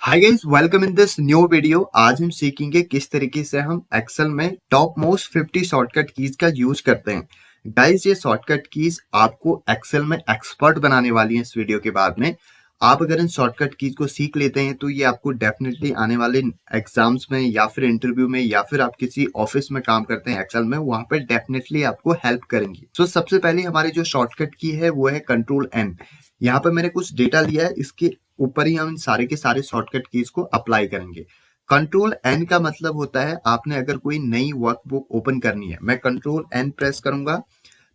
Hi guys, welcome in this new video. आज हम सीखेंगे किस तरीके से हम एक्सेल में टॉप मोस्ट 50 शॉर्टकट कीज का यूज करते हैं। गाइस, ये शॉर्टकट कीज आपको एक्सेल में एक्सपर्ट बनाने वाली है। इस वीडियो के बाद में आप अगर इन शॉर्टकट कीज को सीख लेते हैं तो ये आपको डेफिनेटली आने वाले एग्जाम्स में या फिर इंटरव्यू में या फिर आप किसी ऑफिस में काम करते हैं एक्सेल में, वहां पर डेफिनेटली आपको हेल्प करेंगी। सो सबसे पहले हमारी जो शॉर्टकट की है वो है कंट्रोल N। यहाँ पर मैंने कुछ डेटा लिया है, इसके ऊपर ही हम इन सारे के सारे शॉर्टकट कीज को अप्लाई करेंगे। कंट्रोल N का मतलब होता है आपने अगर कोई नई वर्कबुक ओपन करनी है, मैं कंट्रोल N प्रेस करूंगा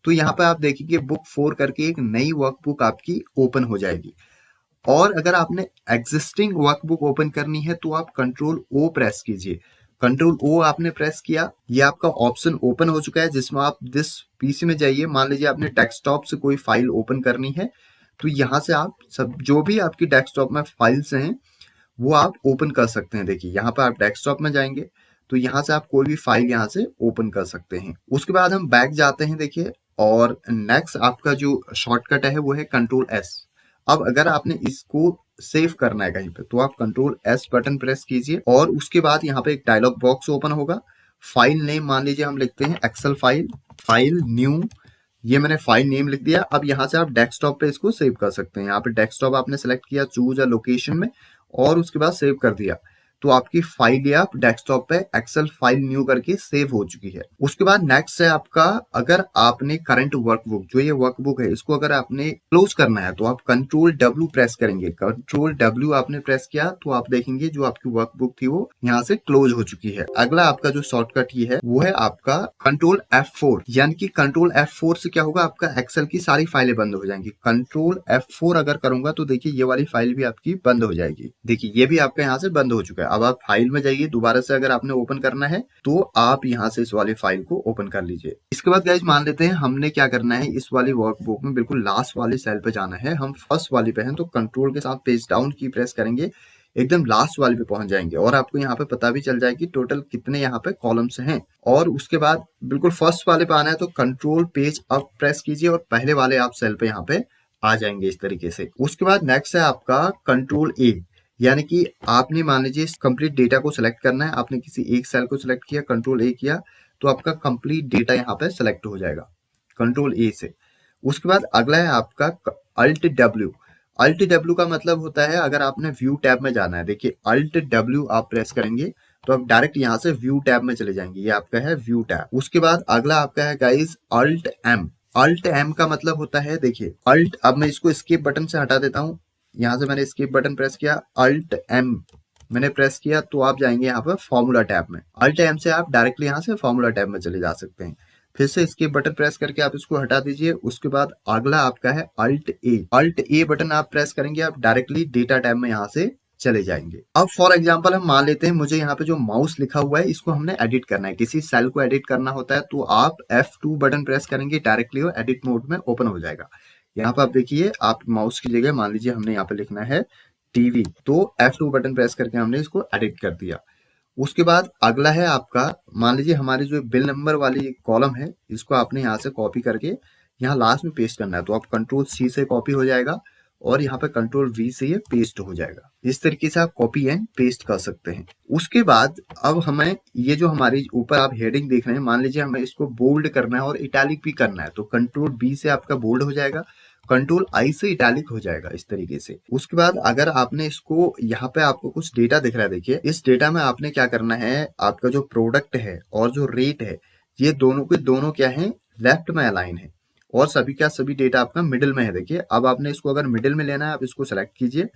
तो यहाँ पे आप देखिए बुक 4 करके एक नई वर्कबुक आपकी ओपन हो जाएगी। और अगर आपने एग्जिस्टिंग वर्कबुक ओपन करनी है तो आप कंट्रोल O प्रेस कीजिए। कंट्रोल O आपने प्रेस किया, ये आपका ऑप्शन ओपन हो चुका है जिसमें आप जिस पीसी में जाइए, मान लीजिए आपने डेस्कटॉप से कोई फाइल ओपन करनी है तो यहाँ से आप सब जो भी आपकी डेस्कटॉप में फाइल्स हैं वो आप ओपन कर सकते हैं। देखिए यहाँ पर आप डेस्कटॉप में जाएंगे तो यहाँ से आप कोई भी फाइल यहाँ से ओपन कर सकते हैं। उसके बाद हम बैक जाते हैं, देखिए, और नेक्स्ट आपका जो शॉर्टकट है वो है कंट्रोल S। अब अगर आपने इसको सेव करना है कहीं पे तो आप कंट्रोल S बटन प्रेस कीजिए और उसके बाद यहाँ पे एक डायलॉग बॉक्स ओपन होगा। फाइल नेम मान लीजिए हम लिखते हैं एक्सेल फाइल, फाइल न्यू, ये मैंने फाइल नेम लिख दिया। अब यहाँ से आप डेस्कटॉप पे इसको सेव कर सकते हैं। यहाँ पे डेस्कटॉप आपने सेलेक्ट किया, चूज अ लोकेशन में, और उसके बाद सेव कर दिया तो आपकी फाइल या आप डेस्कटॉप पे एक्सेल फाइल न्यू करके सेव हो चुकी है। उसके बाद नेक्स्ट है आपका, अगर आपने करंट वर्कबुक, जो ये वर्कबुक है, इसको अगर आपने क्लोज करना है तो आप कंट्रोल W प्रेस करेंगे। कंट्रोल W आपने प्रेस किया तो आप देखेंगे जो आपकी वर्कबुक थी वो यहाँ से क्लोज हो चुकी है। अगला आपका जो शॉर्टकट ये है वो है आपका कंट्रोल F4। यानी कि कंट्रोल F4 से क्या होगा, आपका एक्सेल की सारी फाइलें बंद हो जाएंगी। कंट्रोल F4 अगर करूंगा तो देखिए ये वाली फाइल भी आपकी बंद हो जाएगी। देखिए ये भी आपका यहाँ से बंद हो चुका है। अब आप फाइल में जाइए, दोबारा से अगर आपने ओपन करना है तो आप यहाँ से इस वाली फाइल को ओपन कर लीजिए। इसके बाद गाइस मान लेते हैं हमने क्या करना है, इस वाली वर्कबुक में बिल्कुल लास्ट वाली सेल पे जाना है। हम फर्स्ट वाली पे हैं तो कंट्रोल के साथ पेज डाउन की प्रेस करेंगे, एकदम लास्ट वाले पे पहुंच जाएंगे और आपको यहाँ पे पता भी चल जाएगी टोटल कितने यहाँ पे कॉलम्स हैं। और उसके बाद बिल्कुल फर्स्ट वाले पे आना है तो कंट्रोल पेज अप प्रेस कीजिए और पहले वाले आप सेल पे यहाँ पे आ जाएंगे इस तरीके से। उसके बाद नेक्स्ट है आपका कंट्रोल A। यानी कि आपने मान लीजिए कंप्लीट डेटा को सिलेक्ट करना है, आपने किसी एक सेल को सिलेक्ट किया, कंट्रोल A किया तो आपका कंप्लीट डेटा यहाँ पे सिलेक्ट हो जाएगा कंट्रोल A से। उसके बाद अगला है आपका Alt W। Alt W का मतलब होता है अगर आपने व्यू टैब में जाना है, देखिए Alt W आप प्रेस करेंगे तो आप डायरेक्ट यहाँ से व्यू टैब में चले जाएंगे। ये आपका है व्यू टैब। उसके बाद अगला आपका है guys Alt M। Alt M का मतलब होता है, देखिए Alt, अब मैं इसको स्किप बटन से हटा देता हूँ। यहाँ से मैंने स्किप बटन प्रेस किया, Alt M मैंने प्रेस किया तो आप जाएंगे यहाँ पर फॉर्मूला टैब में। Alt M से आप डायरेक्टली यहाँ से फॉर्मूला टैब में चले जा सकते हैं। फिर से स्किप बटन प्रेस करके आप इसको हटा दीजिए। उसके बाद अगला आपका है Alt A बटन आप प्रेस करेंगे, आप डायरेक्टली डेटा टैब में यहाँ से चले जाएंगे। अब फॉर एग्जांपल हम मान लेते हैं मुझे यहाँ पे जो माउस लिखा हुआ है इसको हमने एडिट करना है, किसी सेल को एडिट करना होता है तो आप F2 बटन प्रेस करेंगे, डायरेक्टली वो एडिट मोड में ओपन हो जाएगा। यहाँ पे आप देखिए, आप माउस की जगह मान लीजिए हमने यहाँ पे लिखना है टीवी तो F2 बटन प्रेस करके हमने इसको एडिट कर दिया। उसके बाद अगला है आपका, मान लीजिए हमारी जो बिल नंबर वाली कॉलम है इसको आपने यहाँ से कॉपी करके यहाँ लास्ट में पेस्ट करना है तो आप कंट्रोल C से कॉपी हो जाएगा और यहाँ पे कंट्रोल V से ये पेस्ट हो जाएगा। इस तरीके से आप कॉपी एंड पेस्ट कर सकते हैं। उसके बाद अब हमें ये जो हमारी ऊपर आप हेडिंग देख रहे हैं, मान लीजिए हमें इसको बोल्ड करना है और इटैलिक भी करना है तो कंट्रोल B से आपका बोल्ड हो जाएगा, कंट्रोल I से इटैलिक हो जाएगा इस तरीके से। उसके बाद अगर आपने इसको, यहाँ पे आपको कुछ डेटा दिख रहा है, देखिए इस डेटा में आपने क्या करना है, आपका जो प्रोडक्ट है और जो रेट है ये दोनों के दोनों क्या है, लेफ्ट में अलाइन है और सभी का सभी डेटा आपका मिडिल में है। देखिए अब आपने इसको अगर मिडिल में लेना है आप इसको सेलेक्ट कीजिए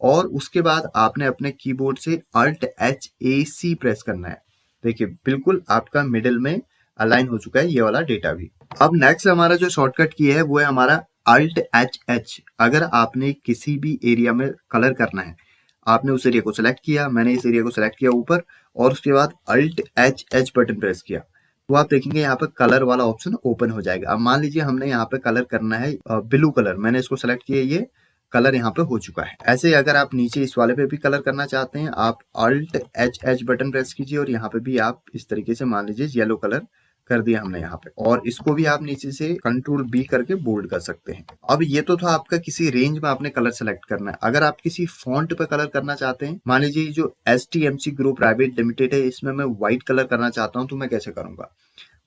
और उसके बाद आपने अपने कीबोर्ड से Alt+H+AC प्रेस करना है। देखिए बिल्कुल आपका मिडिल में अलाइन हो चुका है ये वाला डेटा भी। अब नेक्स्ट हमारा जो शॉर्टकट की है वो है हमारा Alt+H। अगर आपने किसी भी एरिया में कलर करना है, आपने उस एरिया को सिलेक्ट किया, मैंने इस एरिया को सिलेक्ट किया ऊपर, और उसके बाद Alt+H बटन प्रेस किया तो आप देखेंगे यहाँ पे कलर वाला ऑप्शन ओपन हो जाएगा। अब मान लीजिए हमने यहाँ पे कलर करना है ब्लू कलर, मैंने इसको सेलेक्ट किया, ये कलर यहाँ पे हो चुका है। ऐसे ही अगर आप नीचे इस वाले पे भी कलर करना चाहते हैं आप Alt+H बटन प्रेस कीजिए और यहाँ पे भी आप इस तरीके से मान लीजिए येलो कलर कर दिया हमने यहाँ पे, और इसको भी आप नीचे से कंट्रोल बी करके बोल्ड कर सकते हैं। अब ये तो था आपका किसी रेंज में आपने कलर सेलेक्ट करना है। अगर आप किसी फॉन्ट पे कलर करना चाहते हैं, मान लीजिए जो STMC ग्रुप प्राइवेट लिमिटेड है, इसमें मैं व्हाइट कलर करना चाहता हूँ, तो मैं कैसे करूंगा?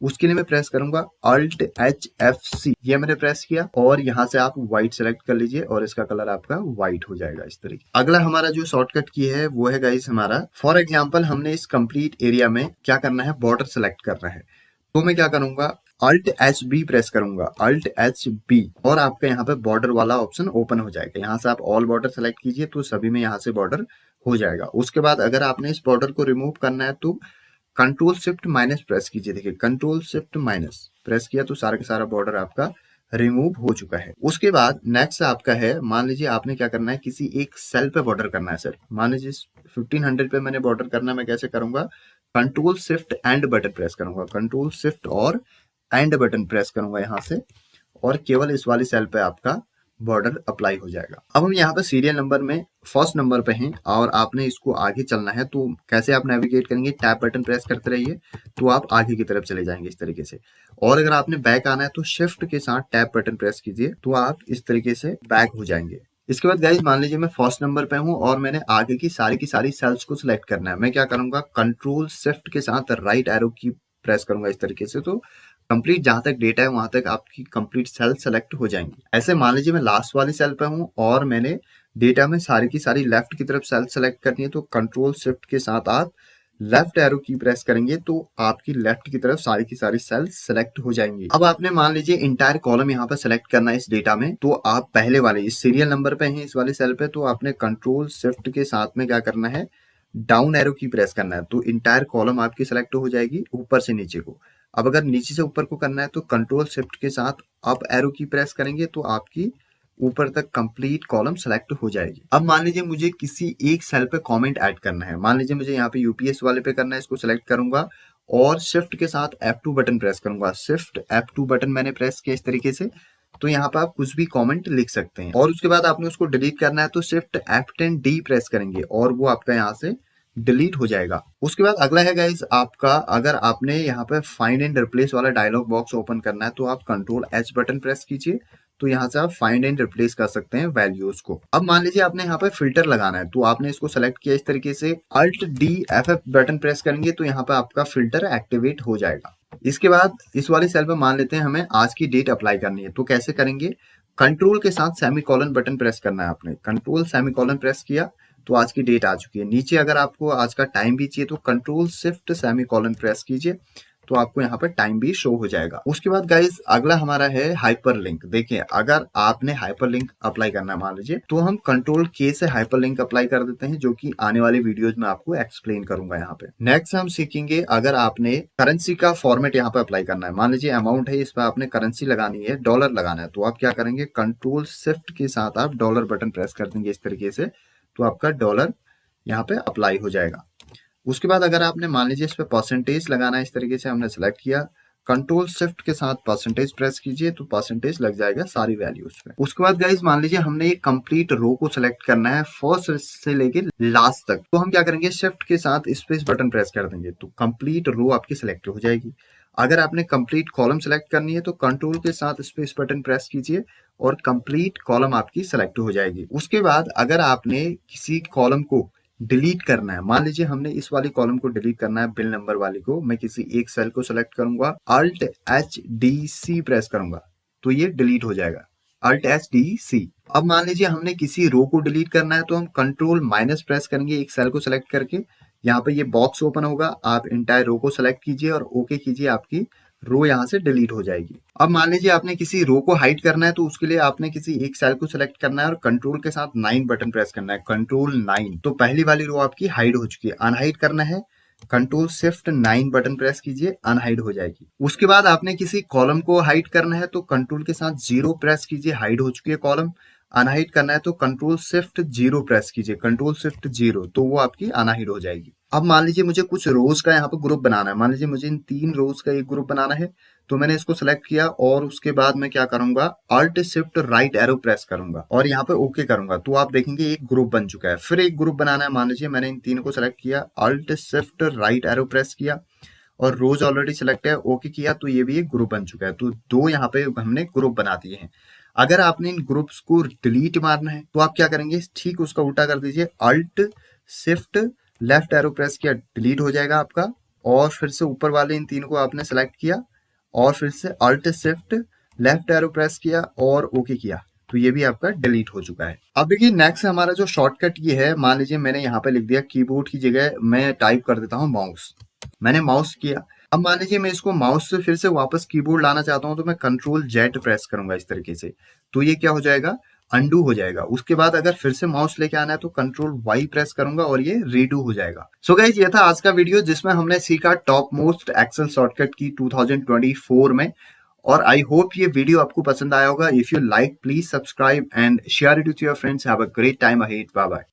उसके लिए मैं प्रेस करूंगा Alt+HFC, ये मैंने प्रेस किया और यहाँ से आप व्हाइट सेलेक्ट कर लीजिए और इसका कलर आपका व्हाइट हो जाएगा इस तरीके। अगला हमारा जो शॉर्टकट की है वो है गाइस हमारा, फॉर एग्जांपल हमने इस कंप्लीट एरिया में क्या करना है, बॉर्डर सेलेक्ट करना है। तो मैं क्या करूंगा, Alt+HB प्रेस करूंगा, Alt+HB, और आपका यहाँ पे बॉर्डर वाला ऑप्शन ओपन हो जाएगा। यहाँ से आप ऑल बॉर्डर सेलेक्ट कीजिए तो सभी में यहाँ से बॉर्डर हो जाएगा। उसके बाद अगर आपने इस बॉर्डर को रिमूव करना है तो कंट्रोल शिफ्ट माइनस प्रेस कीजिए। देखिए कंट्रोल शिफ्ट माइनस प्रेस किया तो सारा का सारा बॉर्डर आपका रिमूव हो चुका है। उसके बाद नेक्स्ट आपका है, मान लीजिए आपने क्या करना है, किसी एक सेल पे बॉर्डर करना है। सर मान लीजिए 1500 पे मैंने बॉर्डर करना है, मैं कैसे करूंगा, control shift and button press करूंगा, कंट्रोल शिफ्ट और एंड बटन प्रेस करूंगा यहाँ से, और केवल इस वाली सेल पे आपका बॉर्डर अप्लाई हो जाएगा। अब हम यहाँ पे सीरियल नंबर में फर्स्ट नंबर पे हैं और आपने इसको आगे चलना है, तो कैसे आप नेविगेट करेंगे, टैप बटन प्रेस करते रहिए तो आप आगे की तरफ चले जाएंगे इस तरीके से। और अगर आपने बैक आना है तो शिफ्ट के साथ टैप बटन प्रेस कीजिए तो आप इस तरीके से बैक हो जाएंगे। इसके बाद गाइज मान लीजिए मैं फर्स्ट नंबर पे हूँ और मैंने आगे की सारी सेल्स को सिलेक्ट करना है। मैं क्या करूंगा, कंट्रोल शिफ्ट के साथ राइट एरो की प्रेस करूंगा इस तरीके से, तो कंप्लीट जहां तक डेटा है वहां तक आपकी कंप्लीट सेल सेलेक्ट हो जाएंगी। ऐसे मान लीजिए मैं लास्ट वाली सेल पे हूं और मैंने डेटा में सारी की सारी लेफ्ट की तरफ सेल सेलेक्ट करनी है, तो कंट्रोल शिफ्ट के साथ आप लेफ्ट एरो की प्रेस करेंगे तो आपकी लेफ्ट की तरफ सारी की सारी सेल सेलेक्ट हो जाएंगी। अब आपने मान लीजिए इंटायर कॉलम यहाँ पर सेलेक्ट करना है इस डेटा में, तो आप पहले वाले इस सीरियल नंबर पे हैं इस वाले सेल पे, तो आपने कंट्रोल शिफ्ट के साथ में क्या करना है, डाउन एरो की प्रेस करना है, तो इंटायर कॉलम आपकी सेलेक्ट हो जाएगी ऊपर से नीचे को। अब अगर नीचे से ऊपर को करना है तो कंट्रोल शिफ्ट के साथ अप एरो की प्रेस करेंगे तो आपकी ऊपर तक कंप्लीट कॉलम सेलेक्ट हो जाएगी। अब मान लीजिए मुझे किसी एक सेल पे कमेंट ऐड करना है, मान लीजिए मुझे यहाँ पे यूपीएस वाले पे करना है, इसको सेलेक्ट करूंगा और शिफ्ट के साथ F2 बटन प्रेस करूंगा। शिफ्ट F2 बटन मैंने प्रेस किया इस तरीके से, तो यहाँ पे आप कुछ भी कमेंट लिख सकते हैं। और उसके बाद आपने उसको डिलीट करना है तो शिफ्ट F10D प्रेस करेंगे और वो आपका यहाँ से डिलीट हो जाएगा। उसके बाद अगला है गाइज आपका, अगर आपने यहाँ पे फाइंड एंड रिप्लेस वाला डायलॉग बॉक्स ओपन करना है तो आप कंट्रोल H बटन प्रेस कीजिए, तो यहाँ से आप फाइंड एंड रिप्लेस कर सकते हैं वैल्यूज को। अब मान लीजिए आपने यहाँ पे फिल्टर लगाना है, तो आपने इसको सेलेक्ट किया इस तरीके से, Alt+D+F बटन प्रेस करेंगे तो यहाँ पे आपका फिल्टर एक्टिवेट हो जाएगा। इसके बाद इस वाली सेल पे मान लेते हैं हमें आज की डेट अप्लाई करनी है, तो कैसे करेंगे, कंट्रोल के साथ सेमीकोलन बटन प्रेस करना है। आपने कंट्रोल सेमीकोलन प्रेस किया तो आज की डेट आ चुकी है। नीचे अगर आपको आज का टाइम भी चाहिए तो कंट्रोल शिफ्ट सेमीकोलन प्रेस कीजिए तो आपको यहाँ पर टाइम भी शो हो जाएगा। उसके बाद गाइज अगला हमारा है हाइपरलिंक। देखिए अगर आपने हाइपरलिंक अप्लाई करना है मान लीजिए, तो हम कंट्रोल के से हाइपरलिंक अप्लाई कर देते हैं, जो कि आने वाले वीडियोज में आपको एक्सप्लेन करूंगा यहाँ पे। नेक्स्ट हम सीखेंगे अगर आपने करेंसी का फॉर्मेट यहाँ पे अप्लाई करना है, मान लीजिए अमाउंट है, इस पर आपने करेंसी लगानी है, डॉलर लगाना है, तो आप क्या करेंगे, कंट्रोल शिफ्ट के साथ आप डॉलर बटन प्रेस कर देंगे इस तरीके से, तो आपका डॉलर यहाँ पे अप्लाई हो जाएगा। उसके बाद अगर आपने मान लीजिए इस पे परसेंटेज लगाना है, इस तरीके से हमने सेलेक्ट किया, कंट्रोल शिफ्ट के साथ परसेंटेज प्रेस कीजिए तो परसेंटेज लग जाएगा सारी वैल्यूज पे। उसके बाद गाइज मान लीजिए हमने ये कंप्लीट रो को सिलेक्ट करना है फर्स्ट से लेके लास्ट तक, तो हम क्या करेंगे, शिफ्ट के साथ स्पेस बटन प्रेस कर देंगे तो कंप्लीट रो आपकी सिलेक्ट हो जाएगी। अगर आपने कंप्लीट कॉलम सेलेक्ट करनी है तो कंट्रोल के साथ स्पेस बटन प्रेस कीजिए और कंप्लीट कॉलम आपकी सेलेक्ट हो जाएगी। उसके बाद अगर आपने किसी कॉलम को डिलीट करना है, मान लीजिए हमने इस वाली कॉलम को डिलीट करना है, बिल नंबर वाली को, मैं किसी एक सेल को सेलेक्ट करूंगा, Alt+HDC प्रेस करूंगा तो ये डिलीट हो जाएगा, Alt+HDC। अब मान लीजिए हमने किसी रो को डिलीट करना है तो हम कंट्रोल माइनस प्रेस करेंगे एक सेल को सेलेक्ट करके, यहाँ पे ये बॉक्स ओपन होगा, आप इंटायर रो को सेलेक्ट कीजिए और ओके कीजिए, आपकी रो यहाँ से डिलीट हो जाएगी। अब मान लीजिए आपने किसी रो को हाइड करना है तो उसके लिए आपने किसी एक सेल को सेलेक्ट करना है और कंट्रोल के साथ 9 बटन प्रेस करना है, कंट्रोल 9, तो पहली वाली रो आपकी हाइड हो चुकी है। अनहाइड करना है, कंट्रोल शिफ्ट 9 बटन प्रेस कीजिए, अनहाइड हो जाएगी। उसके बाद आपने किसी कॉलम को हाइड करना है तो कंट्रोल के साथ 0 प्रेस कीजिए, हाइड हो चुकी है कॉलम। अनहाइड करना है तो कंट्रोल शिफ्ट 0 प्रेस कीजिए, कंट्रोल शिफ्ट 0, तो वो आपकी अनहाइड हो जाएगी। अब मान लीजिए मुझे कुछ रोज का यहाँ पे ग्रुप बनाना है, मान लीजिए मुझे इन 3 रोज का एक ग्रुप बनाना है, तो मैंने इसको सेलेक्ट किया और उसके बाद मैं क्या करूंगा, Alt shift right arrow press करूंगा और यहाँ पे ओके करूंगा, तो आप देखेंगे एक ग्रुप बन चुका है। फिर एक ग्रुप बनाना है, मान लीजिए मैंने इन तीनों को सेलेक्ट किया, Alt shift right arrow press किया और रोज ऑलरेडी सेलेक्ट है, ओके किया तो ये भी एक ग्रुप बन चुका है। तो 2 यहाँ पे हमने ग्रुप बना दिए हैं। अगर आपने इन ग्रुप्स को डिलीट मारना है तो आप क्या करेंगे, ठीक उसका उल्टा कर दीजिए, alt shift left arrow press किया, डिलीट हो जाएगा आपका। और फिर से ऊपर वाले इन 3 को आपने सेलेक्ट किया और फिर से alt shift left arrow press किया और ओके किया, तो ये भी आपका डिलीट हो चुका है। अब देखिए नेक्स्ट हमारा जो शॉर्टकट ये है, मान लीजिए मैंने यहाँ पे लिख दिया कीबोर्ड की जगह मैं टाइप कर देता हूँ माउस। मैंने माउस किया, अब मान लीजिए मैं इसको माउस से फिर से वापस कीबोर्ड लाना चाहता हूँ तो मैं कंट्रोल जेड प्रेस करूंगा इस तरीके से, तो ये क्या हो जाएगा, अंडू हो जाएगा। उसके बाद अगर फिर से माउस लेके आना है तो कंट्रोल वाई प्रेस करूंगा और ये रीडू हो जाएगा। सो गाइस ये था आज का वीडियो जिसमें हमने सीखा टॉप मोस्ट एक्सेल शॉर्टकट की 2024 में। और आई होप ये वीडियो आपको पसंद आया होगा। If you like please subscribe and share it with your friends. Have a great time ahead. Bye bye.